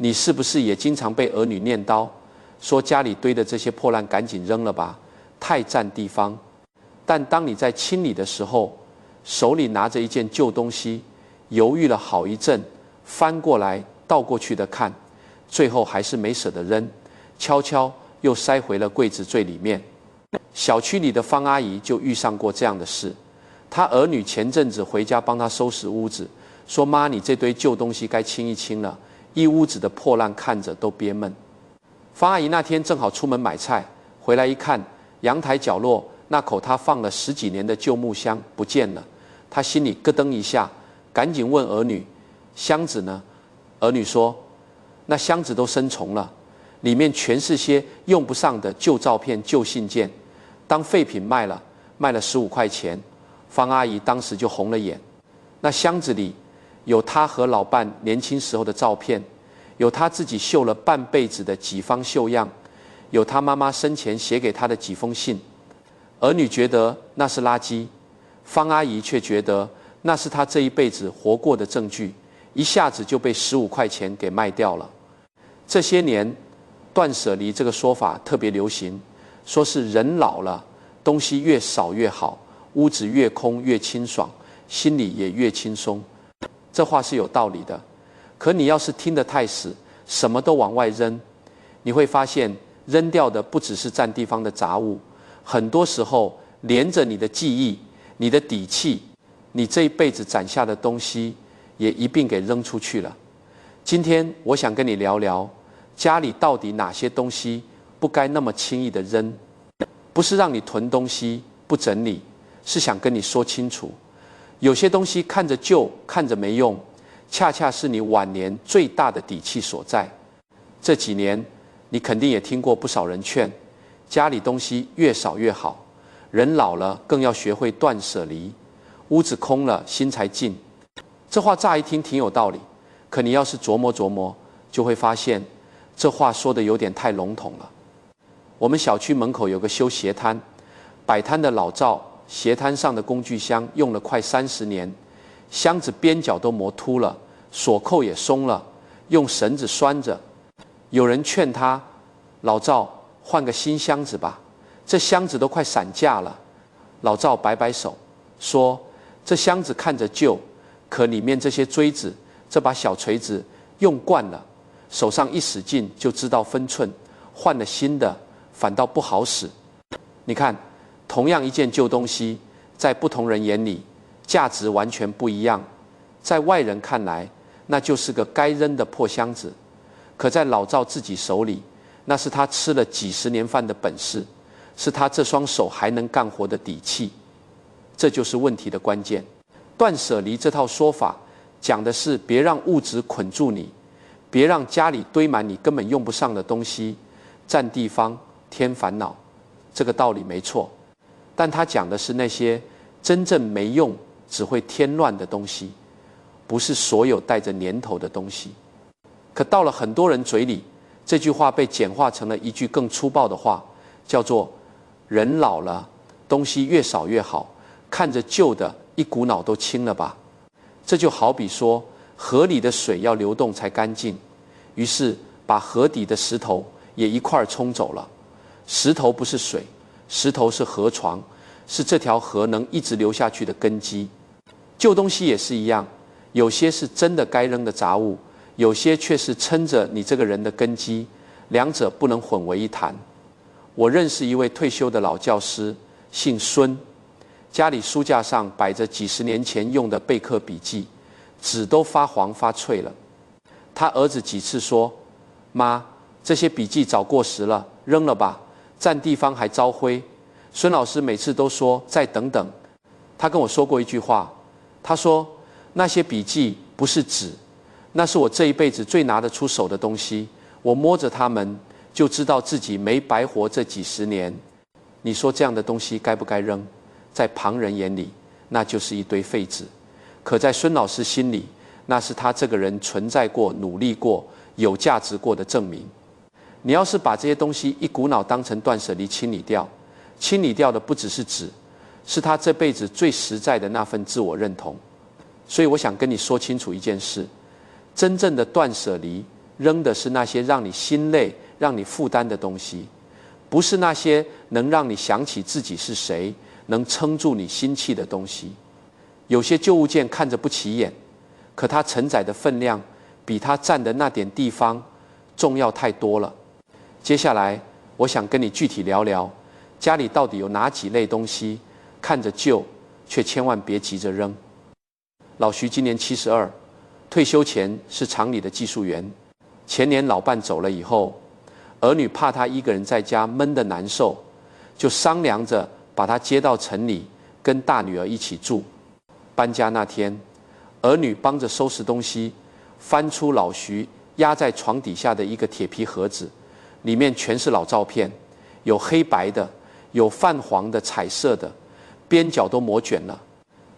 你是不是也经常被儿女念叨，说家里堆的这些破烂赶紧扔了吧，太占地方？但当你在清理的时候，手里拿着一件旧东西，犹豫了好一阵，翻过来倒过去的看，最后还是没舍得扔，悄悄又塞回了柜子最里面。小区里的方阿姨就遇上过这样的事，她儿女前阵子回家帮她收拾屋子，说妈，你这堆旧东西该清一清了，一屋子的破烂看着都憋闷。方阿姨那天正好出门买菜，回来一看，阳台角落那口她放了10几年的旧木箱不见了，她心里咯噔一下，赶紧问儿女，箱子呢？儿女说，那箱子都生虫了，里面全是些用不上的旧照片、旧信件，当废品卖了，卖了15块钱。方阿姨当时就红了眼。那箱子里有她和老伴年轻时候的照片，有她自己绣了半辈子的几方绣样，有她妈妈生前写给她的几封信。儿女觉得那是垃圾，方阿姨却觉得那是她这一辈子活过的证据，一下子就被15块钱给卖掉了。这些年，断舍离这个说法特别流行，说是人老了，东西越少越好，屋子越空越清爽，心里也越轻松。这话是有道理的，可你要是听得太死，什么都往外扔，你会发现扔掉的不只是占地方的杂物，很多时候连着你的记忆、你的底气，你这一辈子攒下的东西也一并给扔出去了。今天我想跟你聊聊，家里到底哪些东西不该那么轻易的扔。不是让你囤东西不整理，是想跟你说清楚，有些东西看着旧，看着没用，恰恰是你晚年最大的底气所在。这几年你肯定也听过不少人劝，家里东西越少越好，人老了更要学会断舍离，屋子空了心才静。这话乍一听挺有道理，可你要是琢磨琢磨，就会发现这话说的有点太笼统了。我们小区门口有个修鞋摊，摆摊的老赵鞋摊上的工具箱用了快30年，箱子边角都磨秃了，锁扣也松了，用绳子拴着。有人劝他，老赵换个新箱子吧，这箱子都快散架了。老赵摆摆手说，这箱子看着旧，可里面这些锥子，这把小锤子用惯了，手上一使劲就知道分寸，换了新的反倒不好使。你看，同样一件旧东西，在不同人眼里价值完全不一样。在外人看来，那就是个该扔的破箱子，可在老赵自己手里，那是他吃了几十年饭的本事，是他这双手还能干活的底气。这就是问题的关键。断舍离这套说法讲的是别让物质捆住你，别让家里堆满你根本用不上的东西，占地方添烦恼。这个道理没错，但他讲的是那些真正没用只会添乱的东西，不是所有带着年头的东西。可到了很多人嘴里，这句话被简化成了一句更粗暴的话，叫做人老了，东西越少越好，看着旧的一股脑都清了吧。这就好比说河里的水要流动才干净，于是把河底的石头也一块冲走了。石头不是水，石头是河床，是这条河能一直流下去的根基。旧东西也是一样，有些是真的该扔的杂物，有些却是撑着你这个人的根基，两者不能混为一谈。我认识一位退休的老教师，姓孙，家里书架上摆着几十年前用的备课笔记，纸都发黄发脆了。他儿子几次说，妈，这些笔记早过时了，扔了吧，占地方还招灰。孙老师每次都说再等等。他跟我说过一句话，他说那些笔记不是纸，那是我这一辈子最拿得出手的东西，我摸着它们就知道自己没白活这几十年。你说这样的东西该不该扔？在旁人眼里那就是一堆废纸，可在孙老师心里，那是他这个人存在过、努力过、有价值过的证明。你要是把这些东西一股脑当成断舍离清理掉，清理掉的不只是纸，是他这辈子最实在的那份自我认同。所以我想跟你说清楚一件事，真正的断舍离扔的是那些让你心累、让你负担的东西，不是那些能让你想起自己是谁、能撑住你心气的东西。有些旧物件看着不起眼，可它承载的分量比它占的那点地方重要太多了。接下来，我想跟你具体聊聊，家里到底有哪几类东西，看着旧，却千万别急着扔。老徐今年72，退休前是厂里的技术员。前年老伴走了以后，儿女怕他一个人在家闷得难受，就商量着把他接到城里，跟大女儿一起住。搬家那天，儿女帮着收拾东西，翻出老徐压在床底下的一个铁皮盒子，里面全是老照片，有黑白的，有泛黄的、彩色的，边角都磨卷了。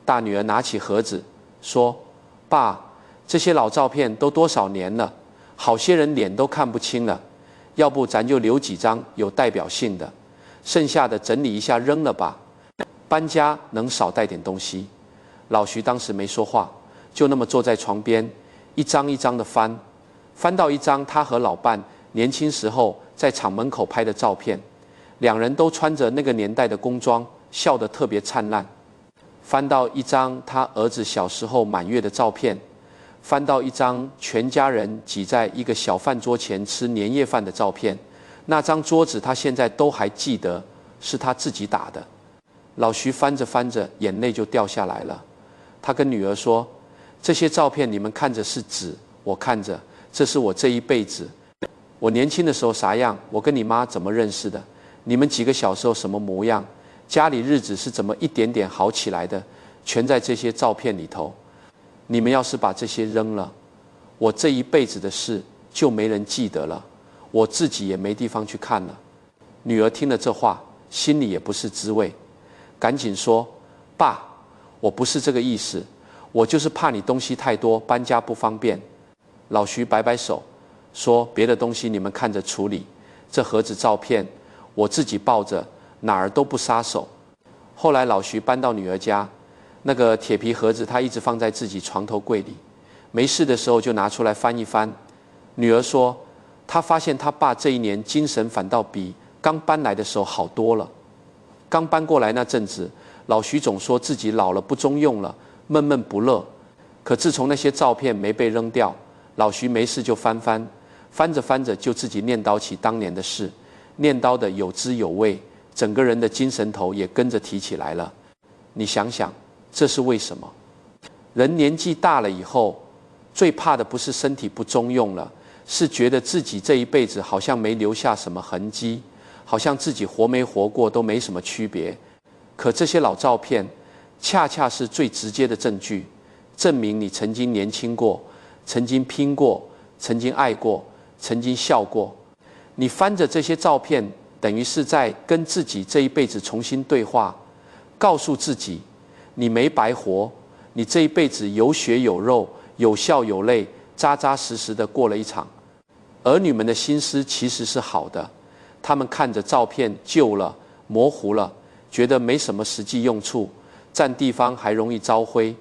大女儿拿起盒子说：“爸，这些老照片都多少年了，好些人脸都看不清了，要不咱就留几张有代表性的，剩下的整理一下扔了吧，搬家能少带点东西。”老徐当时没说话，就那么坐在床边，一张一张的翻，翻到一张他和老伴年轻时候在厂门口拍的照片，两人都穿着那个年代的工装，笑得特别灿烂。翻到一张他儿子小时候满月的照片，翻到一张全家人挤在一个小饭桌前吃年夜饭的照片，那张桌子他现在都还记得，是他自己打的。老徐翻着翻着，眼泪就掉下来了。他跟女儿说：“这些照片你们看着是纸，我看着这是我这一辈子。我年轻的时候啥样，我跟你妈怎么认识的，你们几个小时候什么模样，家里日子是怎么一点点好起来的，全在这些照片里头。你们要是把这些扔了，我这一辈子的事就没人记得了，我自己也没地方去看了。”女儿听了这话，心里也不是滋味，赶紧说：“爸，我不是这个意思，我就是怕你东西太多，搬家不方便。”老徐摆摆手说：“别的东西你们看着处理，这盒子照片我自己抱着，哪儿都不撒手。”后来老徐搬到女儿家，那个铁皮盒子他一直放在自己床头柜里，没事的时候就拿出来翻一翻。女儿说，她发现她爸这一年精神反倒比刚搬来的时候好多了。刚搬过来那阵子，老徐总说自己老了不中用了，闷闷不乐。可自从那些照片没被扔掉，老徐没事就翻翻，翻着翻着就自己念叨起当年的事，念叨的有滋有味，整个人的精神头也跟着提起来了。你想想，这是为什么？人年纪大了以后，最怕的不是身体不中用了，是觉得自己这一辈子好像没留下什么痕迹，好像自己活没活过都没什么区别。可这些老照片恰恰是最直接的证据，证明你曾经年轻过，曾经拼过，曾经爱过，曾经笑过。你翻着这些照片，等于是在跟自己这一辈子重新对话，告诉自己你没白活，你这一辈子有血有肉，有笑有泪，扎扎实实的过了一场。儿女们的心思其实是好的，他们看着照片旧了，模糊了，觉得没什么实际用处，占地方还容易招灰。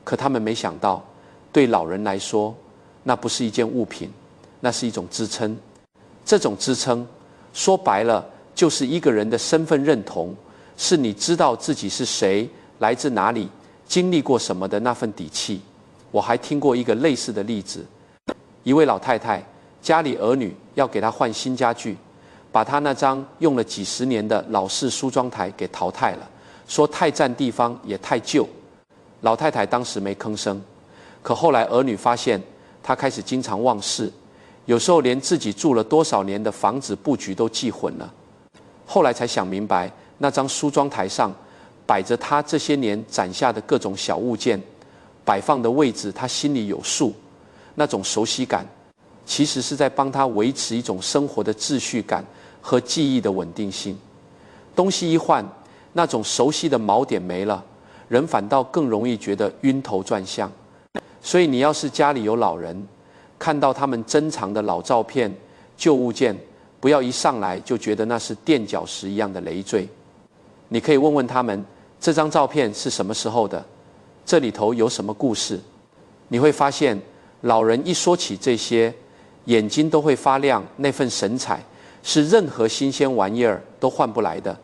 可他们没想到，对老人来说，那不是一件物品，那是一种支撑。这种支撑说白了就是一个人的身份认同，是你知道自己是谁，来自哪里，经历过什么的那份底气。我还听过一个类似的例子，一位老太太家里儿女要给她换新家具，把她那张用了几十年的老式梳妆台给淘汰了，说太占地方也太旧。老太太当时没吭声，可后来儿女发现她开始经常忘事，有时候连自己住了多少年的房子布局都记混了。后来才想明白，那张梳妆台上摆着她这些年攒下的各种小物件，摆放的位置她心里有数，那种熟悉感其实是在帮她维持一种生活的秩序感和记忆的稳定性。东西一换，那种熟悉的锚点没了，人反倒更容易觉得晕头转向。所以你要是家里有老人，看到他们珍藏的老照片、旧物件，不要一上来就觉得那是垫脚石一样的累赘。你可以问问他们，这张照片是什么时候的？这里头有什么故事？你会发现，老人一说起这些，眼睛都会发亮，那份神采是任何新鲜玩意儿都换不来的。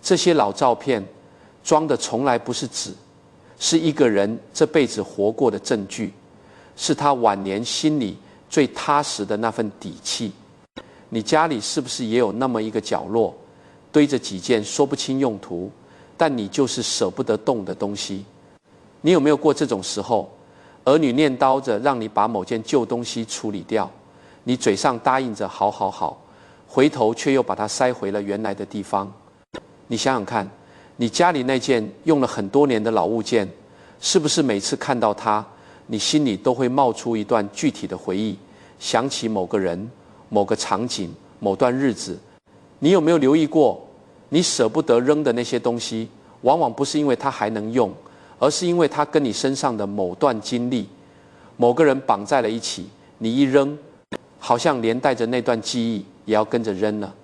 这些老照片装的从来不是纸，是一个人这辈子活过的证据，是他晚年心里最踏实的那份底气。你家里是不是也有那么一个角落，堆着几件说不清用途，但你就是舍不得动的东西？你有没有过这种时候？儿女念叨着让你把某件旧东西处理掉，你嘴上答应着好好好，回头却又把它塞回了原来的地方。你想想看，你家里那件用了很多年的老物件，是不是每次看到它，你心里都会冒出一段具体的回忆，想起某个人、某个场景、某段日子？你有没有留意过，你舍不得扔的那些东西，往往不是因为它还能用，而是因为它跟你身上的某段经历、某个人绑在了一起，你一扔，好像连带着那段记忆也要跟着扔了。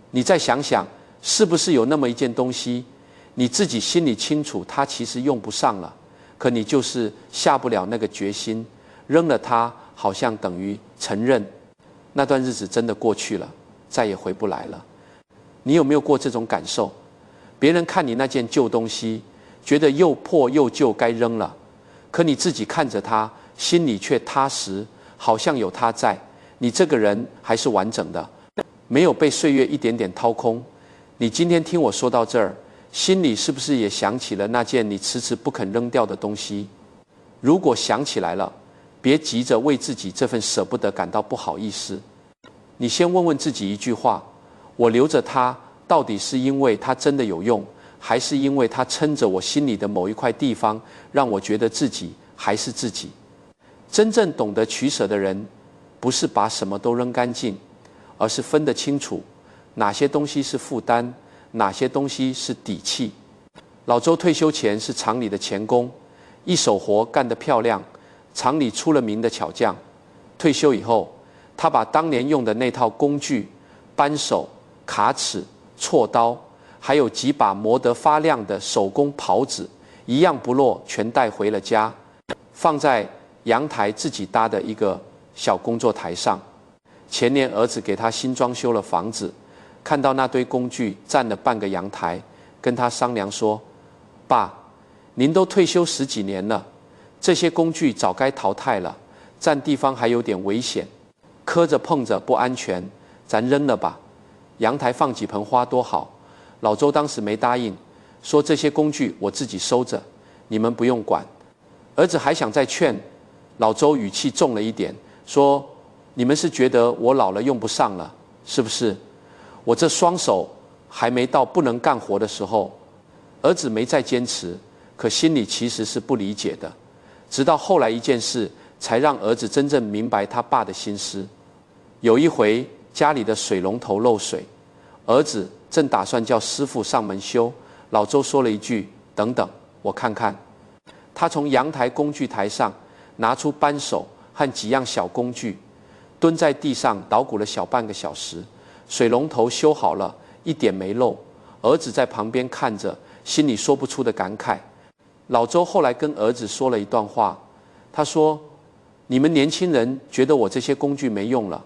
你再想想，是不是有那么一件东西，你自己心里清楚它其实用不上了，可你就是下不了那个决心，扔了它好像等于承认那段日子真的过去了，再也回不来了。你有没有过这种感受？别人看你那件旧东西，觉得又破又旧该扔了，可你自己看着它，心里却踏实，好像有它在，你这个人还是完整的，没有被岁月一点点掏空。你今天听我说到这儿，心里是不是也想起了那件你迟迟不肯扔掉的东西？如果想起来了，别急着为自己这份舍不得感到不好意思。你先问问自己一句话：我留着它，到底是因为它真的有用，还是因为它撑着我心里的某一块地方，让我觉得自己还是自己？真正懂得取舍的人，不是把什么都扔干净，而是分得清楚哪些东西是负担，哪些东西是底气。老周退休前是厂里的钳工，一手活干得漂亮，厂里出了名的巧匠。退休以后，他把当年用的那套工具，扳手、卡尺、锉刀，还有几把磨得发亮的手工刨子，一样不落，全带回了家，放在阳台自己搭的一个小工作台上。前年儿子给他新装修了房子，看到那堆工具占了半个阳台，跟他商量说：爸，您都退休10几年了，这些工具早该淘汰了，占地方还有点危险，磕着碰着不安全，咱扔了吧。阳台放几盆花多好。老周当时没答应，说这些工具我自己收着，你们不用管。儿子还想再劝，老周语气重了一点，说：你们是觉得我老了用不上了，是不是？我这双手还没到不能干活的时候。儿子没再坚持，可心里其实是不理解的。直到后来一件事，才让儿子真正明白他爸的心思。有一回家里的水龙头漏水，儿子正打算叫师傅上门修，老周说了一句：等等，我看看。他从阳台工具台上拿出扳手和几样小工具，蹲在地上捣鼓了小半个小时，水龙头修好了，一点没漏。儿子在旁边看着，心里说不出的感慨。老周后来跟儿子说了一段话，他说：你们年轻人觉得我这些工具没用了，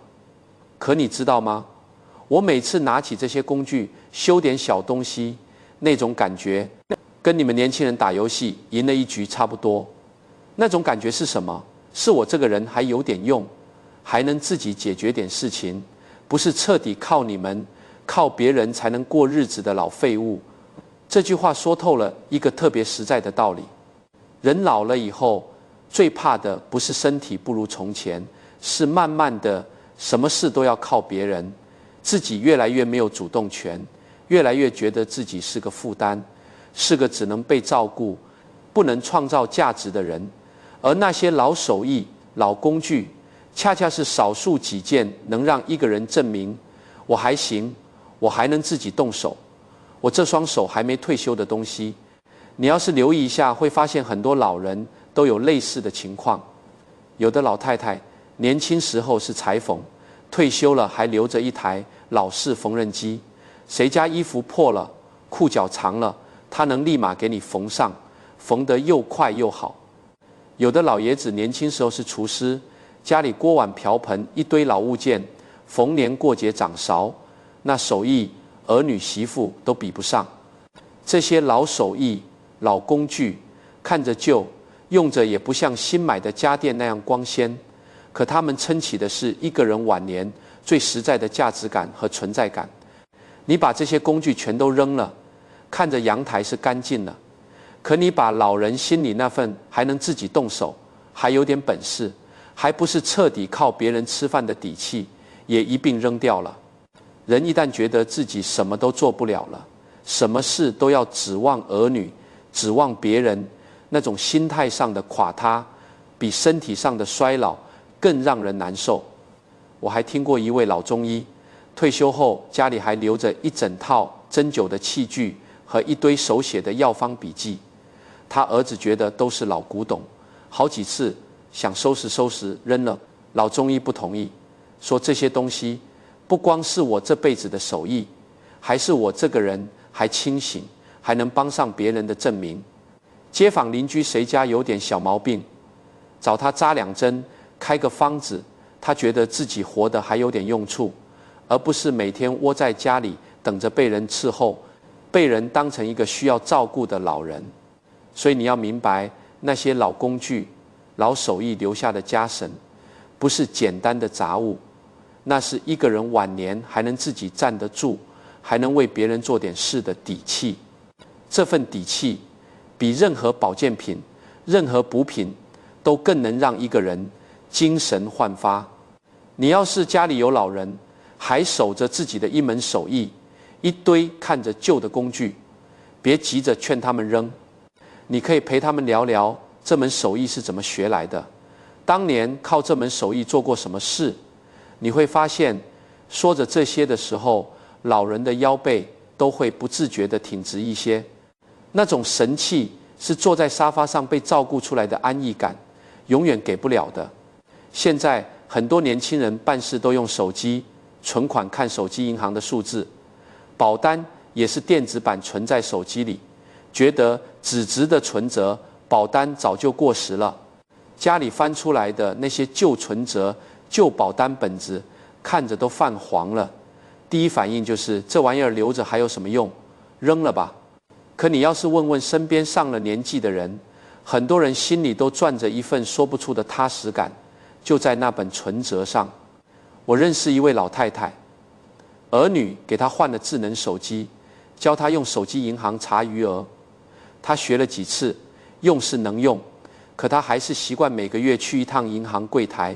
可你知道吗？我每次拿起这些工具修点小东西，那种感觉跟你们年轻人打游戏赢了一局差不多。那种感觉是什么？是我这个人还有点用，还能自己解决点事情，不是彻底靠你们、靠别人才能过日子的老废物。这句话说透了一个特别实在的道理。人老了以后，最怕的不是身体不如从前，是慢慢的什么事都要靠别人，自己越来越没有主动权，越来越觉得自己是个负担，是个只能被照顾、不能创造价值的人。而那些老手艺、老工具，恰恰是少数几件能让一个人证明我还行，我还能自己动手，我这双手还没退休的东西。你要是留意一下，会发现很多老人都有类似的情况。有的老太太年轻时候是裁缝，退休了还留着一台老式缝纫机，谁家衣服破了、裤脚长了，她能立马给你缝上，缝得又快又好。有的老爷子年轻时候是厨师，家里锅碗瓢盆一堆老物件，逢年过节掌勺，那手艺儿女媳妇都比不上。这些老手艺、老工具，看着旧，用着也不像新买的家电那样光鲜，可他们撑起的是一个人晚年最实在的价值感和存在感。你把这些工具全都扔了，看着阳台是干净了，可你把老人心里那份还能自己动手，还有点本事，还不是彻底靠别人吃饭的底气，也一并扔掉了。人一旦觉得自己什么都做不了了，什么事都要指望儿女，指望别人，那种心态上的垮塌，比身体上的衰老更让人难受。我还听过一位老中医，退休后家里还留着一整套针灸的器具和一堆手写的药方笔记。他儿子觉得都是老古董，好几次想收拾扔了，老中医不同意，说这些东西不光是我这辈子的手艺，还是我这个人还清醒，还能帮上别人的证明。街坊邻居谁家有点小毛病，找他扎2针，开个方子，他觉得自己活得还有点用处，而不是每天窝在家里等着被人伺候，被人当成一个需要照顾的老人。所以你要明白，那些老工具、老手艺留下的家神，不是简单的杂物，那是一个人晚年还能自己站得住，还能为别人做点事的底气。这份底气比任何保健品、任何补品都更能让一个人精神焕发。你要是家里有老人，还守着自己的一门手艺，一堆看着旧的工具，别急着劝他们扔。你可以陪他们聊聊这门手艺是怎么学来的，当年靠这门手艺做过什么事。你会发现，说着这些的时候，老人的腰背都会不自觉地挺直一些。那种神气是坐在沙发上被照顾出来的安逸感，永远给不了的。现在很多年轻人办事都用手机，存款看手机银行的数字，保单也是电子版存在手机里，觉得纸质的存折、保单早就过时了。家里翻出来的那些旧存折、旧保单本子，看着都泛黄了。第一反应就是这玩意儿留着还有什么用？扔了吧。可你要是问问身边上了年纪的人，很多人心里都攥着一份说不出的踏实感，就在那本存折上。我认识一位老太太，儿女给她换了智能手机，教她用手机银行查余额。她学了几次，用是能用，可她还是习惯每个月去一趟银行柜台，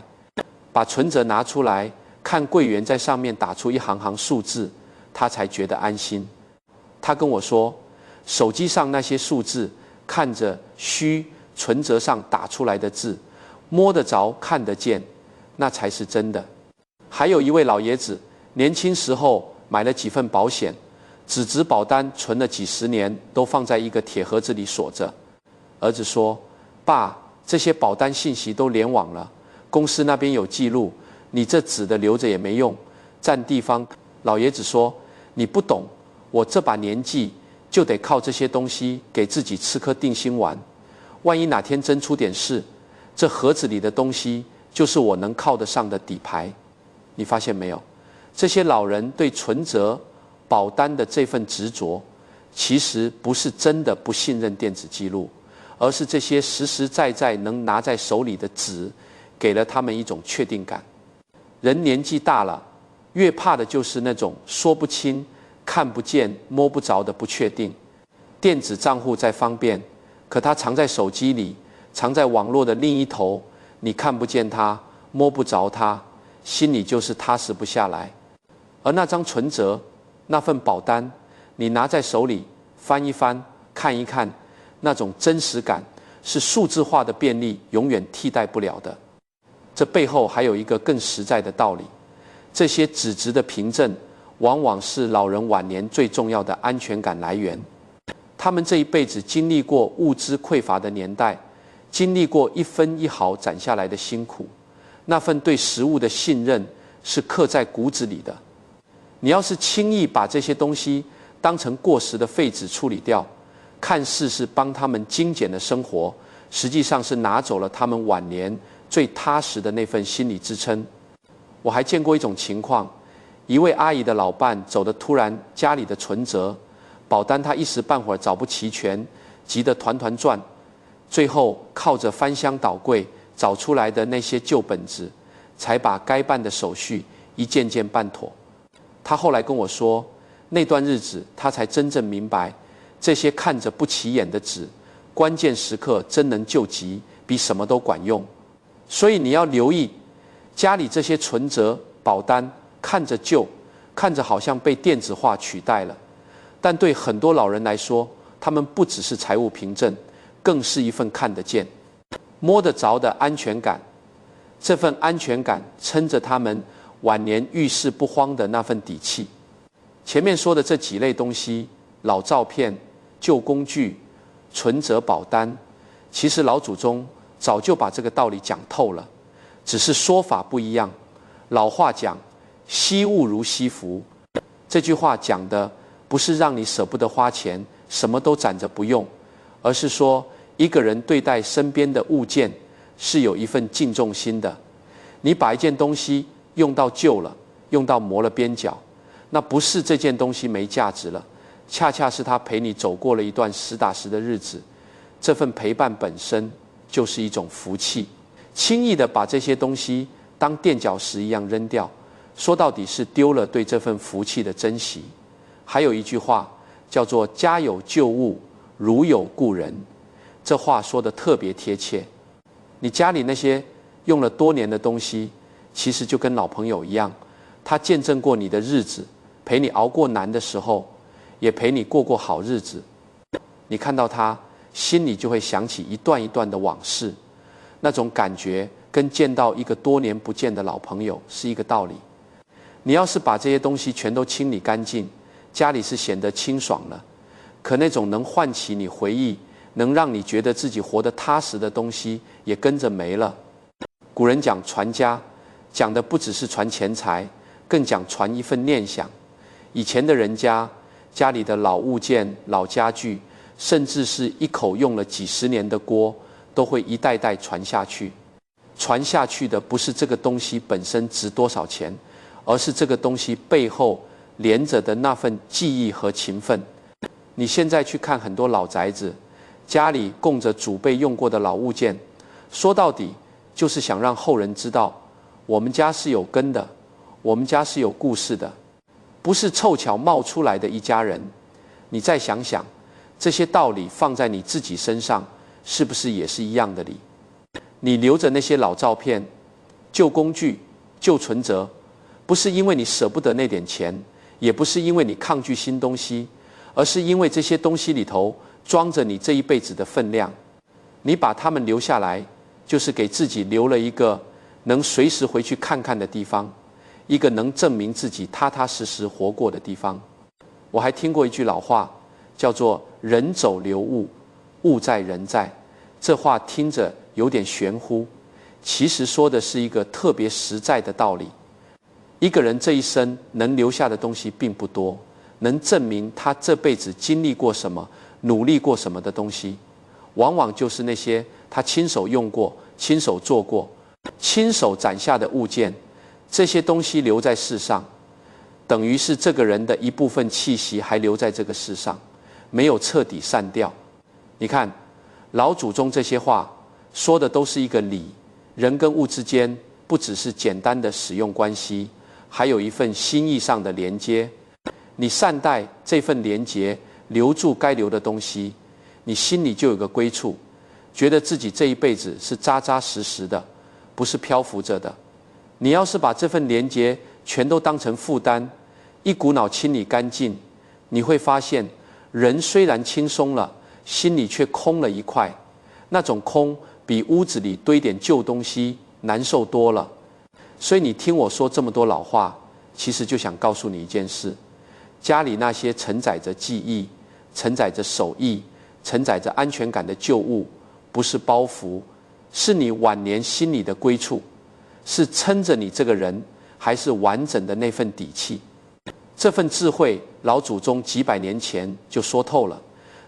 把存折拿出来，看柜员在上面打出一行行数字，她才觉得安心。她跟我说，手机上那些数字看着虚，存折上打出来的字，摸得着看得见，那才是真的。还有一位老爷子，年轻时候买了几份保险，纸质保单存了几10年，都放在一个铁盒子里锁着。儿子说，爸，这些保单信息都联网了，公司那边有记录，你这纸的留着也没用，占地方。老爷子说，你不懂，我这把年纪就得靠这些东西给自己吃颗定心丸，万一哪天真出点事，这盒子里的东西就是我能靠得上的底牌。你发现没有？这些老人对存折、保单的这份执着，其实不是真的不信任电子记录，而是这些实实在在能拿在手里的纸，给了他们一种确定感。人年纪大了，越怕的就是那种说不清、看不见、摸不着的不确定。电子账户再方便，可它藏在手机里，藏在网络的另一头，你看不见它，摸不着它，心里就是踏实不下来。而那张存折，那份保单，你拿在手里翻一翻，看一看，那种真实感是数字化的便利永远替代不了的。这背后还有一个更实在的道理，这些纸质的凭证往往是老人晚年最重要的安全感来源。他们这一辈子经历过物资匮乏的年代，经历过一分一毫攒下来的辛苦，那份对食物的信任是刻在骨子里的。你要是轻易把这些东西当成过时的废纸处理掉，看似是帮他们精简了生活，实际上是拿走了他们晚年最踏实的那份心理支撑。我还见过一种情况，一位阿姨的老伴走得突然，家里的存折、保单她一时半会儿找不齐全，急得团团转，最后靠着翻箱倒柜找出来的那些旧本子，才把该办的手续一件件办妥。她后来跟我说，那段日子她才真正明白，这些看着不起眼的纸，关键时刻真能救急，比什么都管用。所以你要留意，家里这些存折、保单看着旧，看着好像被电子化取代了，但对很多老人来说，他们不只是财务凭证，更是一份看得见、摸得着的安全感。这份安全感撑着他们晚年遇事不慌的那份底气。前面说的这几类东西，老照片、旧工具、存折、保单，其实老祖宗早就把这个道理讲透了，只是说法不一样。老话讲惜物如惜福，这句话讲的不是让你舍不得花钱，什么都攒着不用，而是说一个人对待身边的物件是有一份敬重心的。你把一件东西用到旧了，用到磨了边角，那不是这件东西没价值了，恰恰是它陪你走过了一段实打实的日子。这份陪伴本身就是一种福气。轻易的把这些东西当垫脚石一样扔掉，说到底是丢了对这份福气的珍惜。还有一句话叫做家有旧物，如有故人，这话说得特别贴切。你家里那些用了多年的东西，其实就跟老朋友一样，他见证过你的日子，陪你熬过难的时候，也陪你过过好日子。你看到他，心里就会想起一段一段的往事，那种感觉跟见到一个多年不见的老朋友是一个道理。你要是把这些东西全都清理干净，家里是显得清爽了，可那种能唤起你回忆，能让你觉得自己活得踏实的东西也跟着没了。古人讲传家，讲的不只是传钱财，更讲传一份念想。以前的人家里的老物件、老家具，甚至是一口用了几十年的锅，都会一代代传下去。传下去的不是这个东西本身值多少钱，而是这个东西背后连着的那份记忆和情分。你现在去看很多老宅子，家里供着祖辈用过的老物件，说到底就是想让后人知道，我们家是有根的，我们家是有故事的，不是凑巧冒出来的一家人。你再想想，这些道理放在你自己身上，是不是也是一样的理？你留着那些老照片、旧工具、旧存折，不是因为你舍不得那点钱，也不是因为你抗拒新东西，而是因为这些东西里头装着你这一辈子的分量。你把它们留下来，就是给自己留了一个能随时回去看看的地方，一个能证明自己踏踏实实活过的地方。我还听过一句老话，叫做人走留物，物在人在。这话听着有点玄乎，其实说的是一个特别实在的道理。一个人这一生能留下的东西并不多，能证明他这辈子经历过什么、努力过什么的东西，往往就是那些他亲手用过、亲手做过、亲手攒下的物件。这些东西留在世上，等于是这个人的一部分气息还留在这个世上，没有彻底散掉。你看老祖宗这些话说的都是一个理，人跟物之间不只是简单的使用关系，还有一份心意上的连接。你善待这份连接，留住该留的东西，你心里就有个归处，觉得自己这一辈子是扎扎实实的，不是漂浮着的。你要是把这份连接全都当成负担，一股脑清理干净，你会发现人虽然轻松了，心里却空了一块。那种空比屋子里堆点旧东西难受多了。所以你听我说这么多老话，其实就想告诉你一件事，家里那些承载着记忆、承载着手艺、承载着安全感的旧物，不是包袱，是你晚年心里的归处，是撑着你这个人还是完整的那份底气。这份智慧老祖宗几百年前就说透了，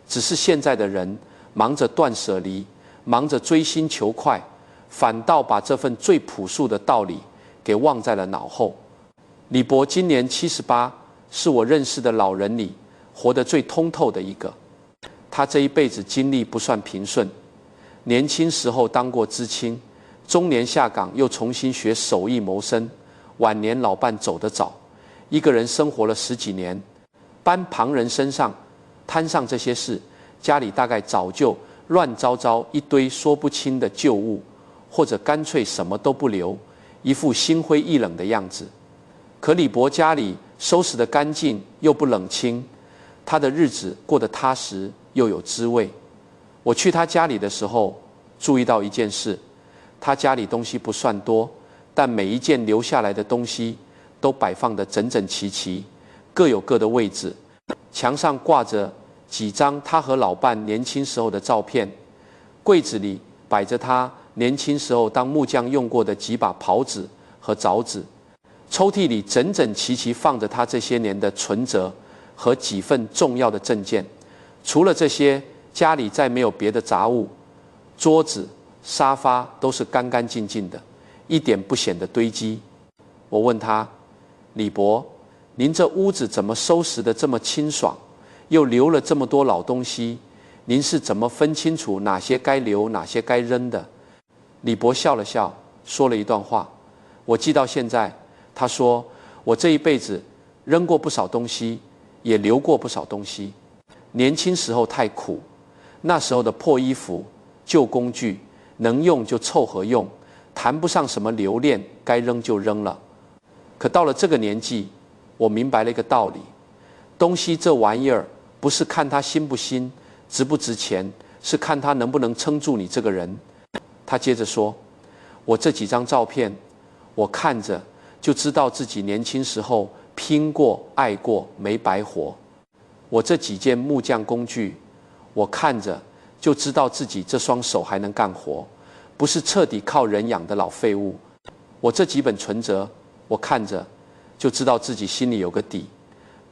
只是现在的人忙着断舍离，忙着追新求快，反倒把这份最朴素的道理给忘在了脑后。李博今年78，是我认识的老人里活得最通透的一个。他这一辈子经历不算平顺，年轻时候当过知青，中年下岗又重新学手艺谋生，晚年老伴走得早，一个人生活了10几年，搬旁人身上摊上这些事，家里大概早就乱糟糟一堆说不清的旧物，或者干脆什么都不留，一副心灰意冷的样子。可李博家里收拾得干净又不冷清，他的日子过得踏实又有滋味。我去他家里的时候，注意到一件事，他家里东西不算多，但每一件留下来的东西都摆放得整整齐齐，各有各的位置。墙上挂着几张他和老伴年轻时候的照片，柜子里摆着他年轻时候当木匠用过的几把刨子和凿子，抽屉里整整齐齐放着他这些年的存折和几份重要的证件。除了这些，家里再没有别的杂物，桌子、沙发都是干干净净的，一点不显得堆积。我问他：李博，您这屋子怎么收拾得这么清爽，又留了这么多老东西？您是怎么分清楚哪些该留，哪些该扔的？李博笑了笑，说了一段话，我记到现在。他说：我这一辈子扔过不少东西，也留过不少东西。年轻时候太苦，那时候的破衣服、旧工具，能用就凑合用，谈不上什么留恋，该扔就扔了。可到了这个年纪，我明白了一个道理：东西这玩意儿，不是看它新不新、值不值钱，是看它能不能撑住你这个人。他接着说：我这几张照片，我看着就知道自己年轻时候拼过、爱过，没白活。我这几件木匠工具，我看着就知道自己这双手还能干活，不是彻底靠人养的老废物。我这几本存折，我看着就知道自己心里有个底，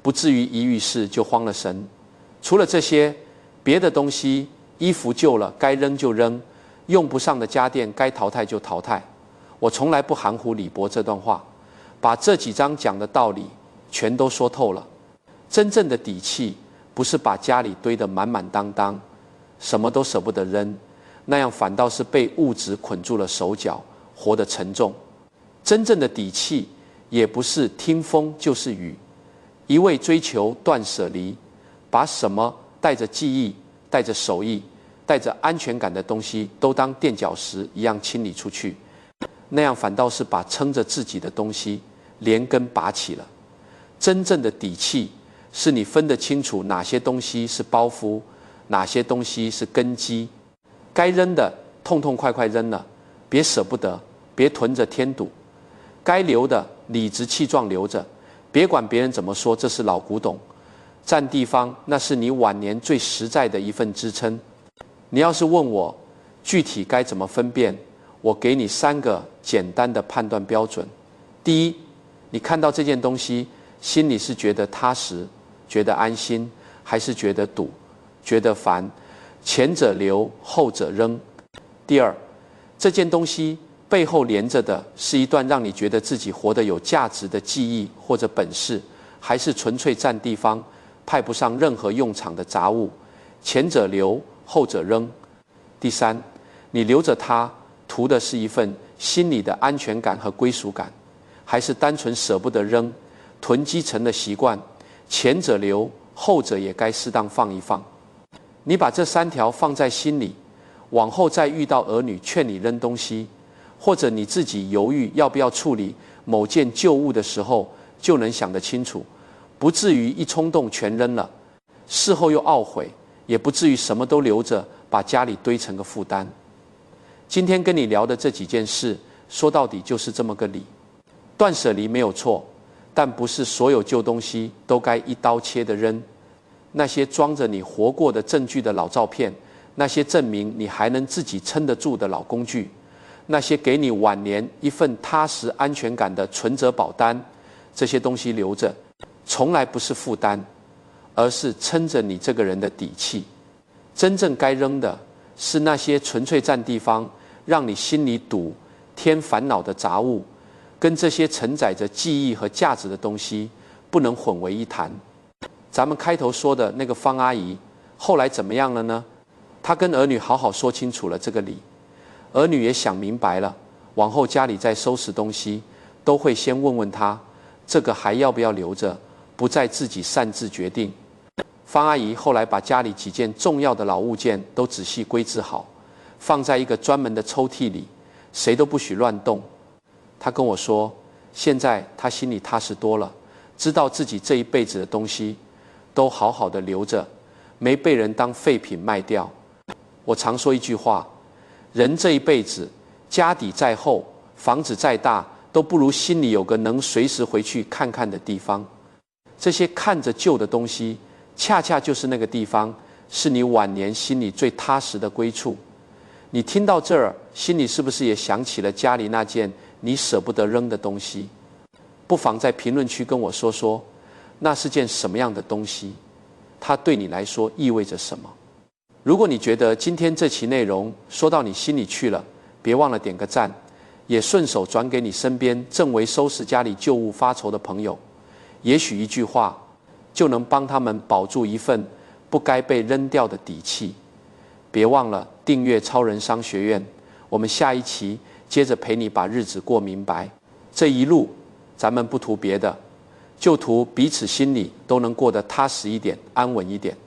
不至于一遇事就慌了神。除了这些，别的东西，衣服旧了该扔就扔，用不上的家电该淘汰就淘汰。我从来不含糊李博这段话，把这几章讲的道理全都说透了。真正的底气不是把家里堆得满满当当，什么都舍不得扔，那样反倒是被物质捆住了手脚，活得沉重。真正的底气也不是听风就是雨，一味追求断舍离，把什么带着记忆、带着手艺、带着安全感的东西都当垫脚石一样清理出去，那样反倒是把撑着自己的东西连根拔起了。真正的底气是你分得清楚哪些东西是包袱，哪些东西是根基。该扔的痛痛快快扔了，别舍不得，别囤着添堵。该留的理直气壮留着，别管别人怎么说，这是老古董，占地方，那是你晚年最实在的一份支撑。你要是问我具体该怎么分辨，我给你3个简单的判断标准。第一，你看到这件东西，心里是觉得踏实，觉得安心，还是觉得堵，觉得烦？前者留，后者扔。第二，这件东西背后连着的是一段让你觉得自己活得有价值的记忆或者本事，还是纯粹占地方，派不上任何用场的杂物？前者留，后者扔。第三，你留着它，图的是一份心里的安全感和归属感，还是单纯舍不得扔，囤积成了习惯？前者留，后者也该适当放一放。你把这3条放在心里，往后再遇到儿女劝你扔东西，或者你自己犹豫要不要处理某件旧物的时候，就能想得清楚，不至于一冲动全扔了，事后又懊悔，也不至于什么都留着，把家里堆成个负担。今天跟你聊的这几件事，说到底就是这么个理。断舍离没有错，但不是所有旧东西都该一刀切的扔。那些装着你活过的证据的老照片，那些证明你还能自己撑得住的老工具，那些给你晚年一份踏实安全感的存折保单，这些东西留着，从来不是负担，而是撑着你这个人的底气。真正该扔的是那些纯粹占地方、让你心里堵添烦恼的杂物，跟这些承载着记忆和价值的东西不能混为一谈。咱们开头说的那个方阿姨，后来怎么样了呢？她跟儿女好好说清楚了这个理，儿女也想明白了，往后家里在收拾东西，都会先问问她，这个还要不要留着，不再自己擅自决定。方阿姨后来把家里几件重要的老物件都仔细归置好，放在一个专门的抽屉里，谁都不许乱动。她跟我说，现在她心里踏实多了，知道自己这一辈子的东西都好好的留着，没被人当废品卖掉。我常说一句话，人这一辈子，家底再厚，房子再大，都不如心里有个能随时回去看看的地方。这些看着旧的东西，恰恰就是那个地方，是你晚年心里最踏实的归处。你听到这儿，心里是不是也想起了家里那件你舍不得扔的东西？不妨在评论区跟我说说，那是件什么样的东西？它对你来说意味着什么？如果你觉得今天这期内容说到你心里去了，别忘了点个赞，也顺手转给你身边正为收拾家里旧物发愁的朋友。也许一句话就能帮他们保住一份不该被扔掉的底气。别忘了订阅超人商学院，我们下一期接着陪你把日子过明白。这一路咱们不图别的，就图彼此心里都能过得踏实一点，安稳一点。